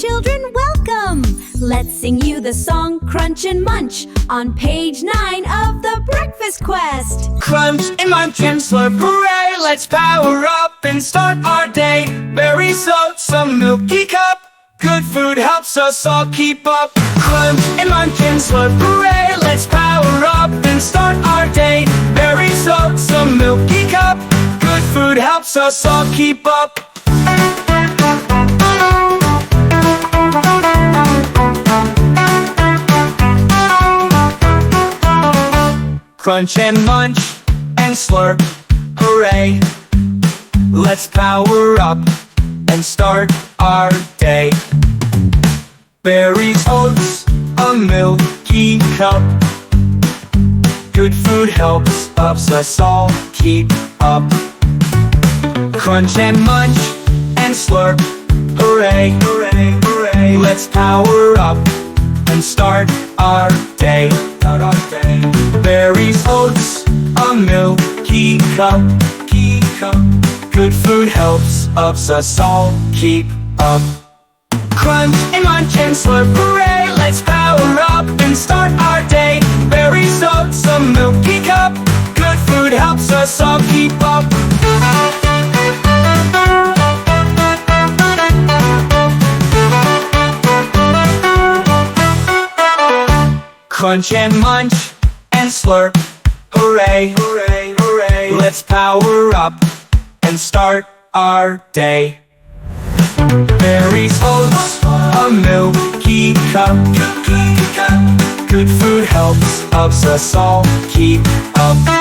children, welcome! Let's sing you the song Crunch and Munch on page 9 of the Breakfast Quest. Crunch and munch and slurp, hooray! Let's power up and start our day. Berries, oats, a milky cup. Good food helps us all keep up. Crunch and munch and slurp, hooray! Let's power up and start our day. Berries, oats, a milky cup. Good food helps us all keep up. Crunch and munch and slurp, hooray! Let's power up and start our day. Berries, oats, a milky cup. Good food helps us all keep up. Crunch and munch and slurp, hooray, hooray, hooray! Let's power up and start our day. Berries, oats, a milky cup. Good food helps us all keep up. Crunch and munch and slurp, hooray! Let's power up and start our day. Berries, oats, a milky cup. Good food helps us all keep up. Crunch and munch and slurp, hooray, hooray, hooray! Let's power up and start our day. Berries, oats, a milky cup. Good food helps us all keep up.